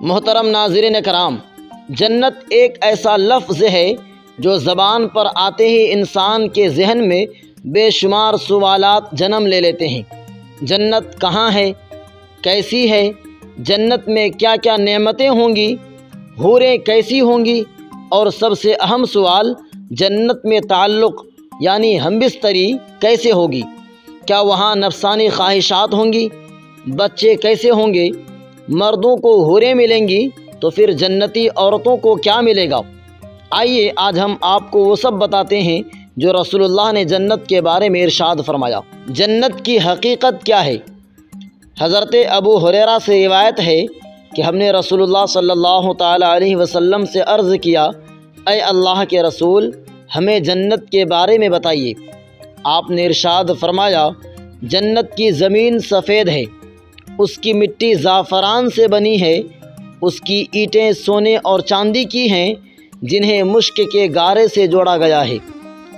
محترم ناظرین کرام، جنت ایک ایسا لفظ ہے جو زبان پر آتے ہی انسان کے ذہن میں بے شمار سوالات جنم لے لیتے ہیں۔ جنت کہاں ہے؟ کیسی ہے؟ جنت میں کیا کیا نعمتیں ہوں گی؟ حوریں کیسی ہوں گی؟ اور سب سے اہم سوال، جنت میں تعلق یعنی ہم بستری کیسے ہوگی؟ کیا وہاں نفسانی خواہشات ہوں گی؟ بچے کیسے ہوں گے؟ مردوں کو حوریں ملیں گی تو پھر جنتی عورتوں کو کیا ملے گا؟ آئیے آج ہم آپ کو وہ سب بتاتے ہیں جو رسول اللہ نے جنت کے بارے میں ارشاد فرمایا۔ جنت کی حقیقت کیا ہے؟ حضرت ابو ہریرہ سے روایت ہے کہ ہم نے رسول اللہ صلی اللہ تعالی علیہ وسلم سے عرض کیا، اے اللہ کے رسول، ہمیں جنت کے بارے میں بتائیے۔ آپ نے ارشاد فرمایا، جنت کی زمین سفید ہے، اس کی مٹی زعفران سے بنی ہے، اس کی اینٹیں سونے اور چاندی کی ہیں جنہیں مشک کے گارے سے جوڑا گیا ہے،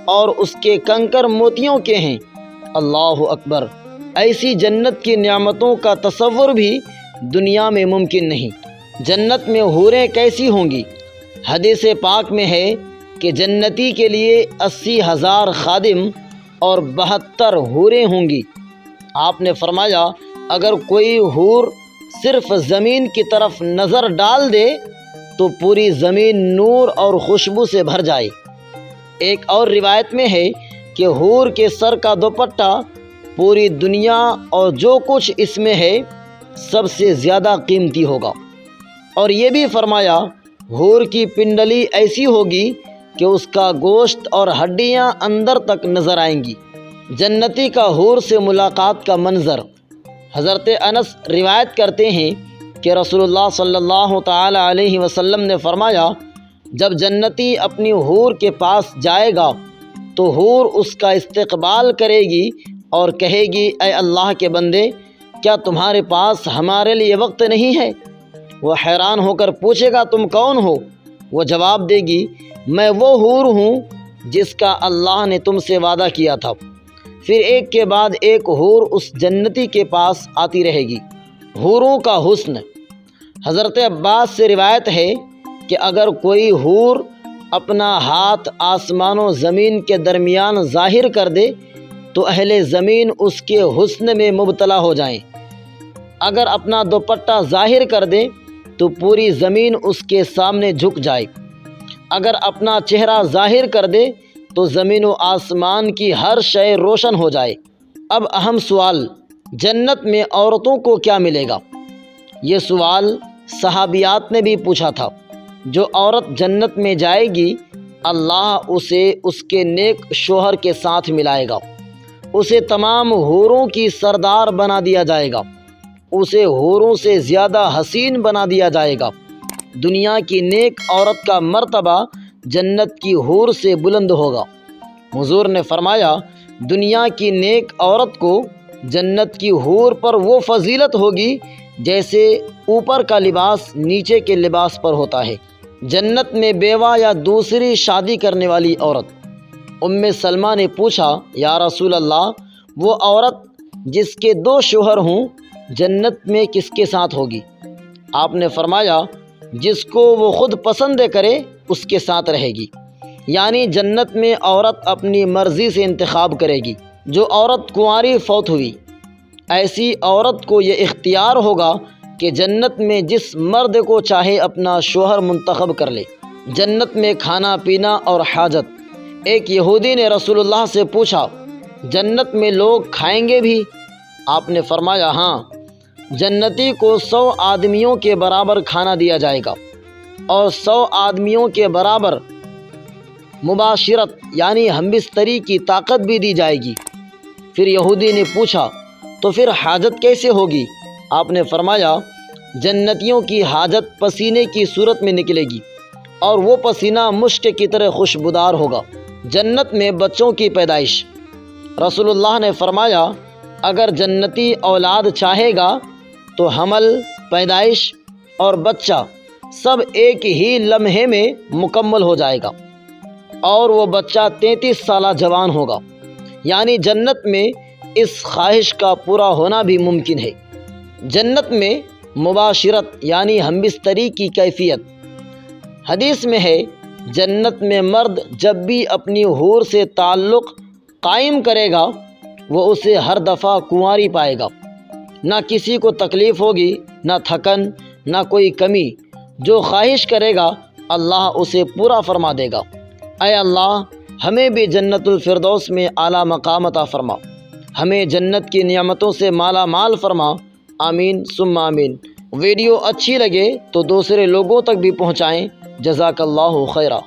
اور اس کے کنکر موتیوں کے ہیں۔ اللہ اکبر! ایسی جنت کی نعمتوں کا تصور بھی دنیا میں ممکن نہیں۔ جنت میں حوریں کیسی ہوں گی؟ حدیث پاک میں ہے کہ جنتی کے لیے 80,000 خادم اور 72 حوریں ہوں گی۔ آپ نے فرمایا، اگر کوئی حور صرف زمین کی طرف نظر ڈال دے تو پوری زمین نور اور خوشبو سے بھر جائے۔ ایک اور روایت میں ہے کہ حور کے سر کا دوپٹہ پوری دنیا اور جو کچھ اس میں ہے سب سے زیادہ قیمتی ہوگا۔ اور یہ بھی فرمایا، حور کی پنڈلی ایسی ہوگی کہ اس کا گوشت اور ہڈیاں اندر تک نظر آئیں گی۔ جنتی کا حور سے ملاقات کا منظر۔ حضرت انس روایت کرتے ہیں کہ رسول اللہ صلی اللہ تعالی علیہ وسلم نے فرمایا، جب جنتی اپنی حور کے پاس جائے گا تو حور اس کا استقبال کرے گی اور کہے گی، اے اللہ کے بندے، کیا تمہارے پاس ہمارے لیے وقت نہیں ہے؟ وہ حیران ہو کر پوچھے گا، تم کون ہو؟ وہ جواب دے گی، میں وہ حور ہوں جس کا اللہ نے تم سے وعدہ کیا تھا۔ پھر ایک کے بعد ایک حور اس جنتی کے پاس آتی رہے گی۔ حوروں کا حسن۔ حضرت عباس سے روایت ہے کہ اگر کوئی حور اپنا ہاتھ آسمان و زمین کے درمیان ظاہر کر دے تو اہل زمین اس کے حسن میں مبتلا ہو جائیں۔ اگر اپنا دوپٹہ ظاہر کر دے تو پوری زمین اس کے سامنے جھک جائے۔ اگر اپنا چہرہ ظاہر کر دے تو زمین و آسمان کی ہر شے روشن ہو جائے۔ اب اہم سوال، جنت میں عورتوں کو کیا ملے گا؟ یہ سوال صحابیات نے بھی پوچھا تھا۔ جو عورت جنت میں جائے گی، اللہ اسے اس کے نیک شوہر کے ساتھ ملائے گا، اسے تمام حوروں کی سردار بنا دیا جائے گا، اسے حوروں سے زیادہ حسین بنا دیا جائے گا۔ دنیا کی نیک عورت کا مرتبہ جنت کی حور سے بلند ہوگا۔ حضور نے فرمایا، دنیا کی نیک عورت کو جنت کی حور پر وہ فضیلت ہوگی جیسے اوپر کا لباس نیچے کے لباس پر ہوتا ہے۔ جنت میں بیوہ یا دوسری شادی کرنے والی عورت۔ ام سلمہ نے پوچھا، یا رسول اللہ، وہ عورت جس کے 2 شوہر ہوں جنت میں کس کے ساتھ ہوگی؟ آپ نے فرمایا، جس کو وہ خود پسند کرے اس کے ساتھ رہے گی، یعنی جنت میں عورت اپنی مرضی سے انتخاب کرے گی۔ جو عورت کنواری فوت ہوئی، ایسی عورت کو یہ اختیار ہوگا کہ جنت میں جس مرد کو چاہے اپنا شوہر منتخب کر لے۔ جنت میں کھانا پینا اور حاجت۔ ایک یہودی نے رسول اللہ سے پوچھا، جنت میں لوگ کھائیں گے بھی؟ آپ نے فرمایا، ہاں، جنتی کو 100 آدمیوں کے برابر کھانا دیا جائے گا، اور 100 آدمیوں کے برابر مباشرت یعنی ہم بستری کی طاقت بھی دی جائے گی۔ پھر یہودی نے پوچھا، تو پھر حاجت کیسے ہوگی؟ آپ نے فرمایا، جنتیوں کی حاجت پسینے کی صورت میں نکلے گی، اور وہ پسینہ مشک کی طرح خوشبودار ہوگا۔ جنت میں بچوں کی پیدائش۔ رسول اللہ نے فرمایا، اگر جنتی اولاد چاہے گا تو حمل، پیدائش اور بچہ سب ایک ہی لمحے میں مکمل ہو جائے گا، اور وہ بچہ 33 سالہ جوان ہوگا۔ یعنی جنت میں اس خواہش کا پورا ہونا بھی ممکن ہے۔ جنت میں مباشرت یعنی ہم بستری کی کیفیت۔ حدیث میں ہے جنت میں مرد جب بھی اپنی حور سے تعلق قائم کرے گا وہ اسے ہر دفعہ کنواری پائے گا، نہ کسی کو تکلیف ہوگی، نہ تھکن، نہ کوئی کمی۔ جو خواہش کرے گا اللہ اسے پورا فرما دے گا۔ اے اللہ ہمیں بھی جنت الفردوس میں اعلیٰ مقام عطا فرما، ہمیں جنت کی نعمتوں سے مالا مال فرما، آمین ثم آمین۔ ویڈیو اچھی لگے تو دوسرے لوگوں تک بھی پہنچائیں۔ جزاک اللہ خیرہ۔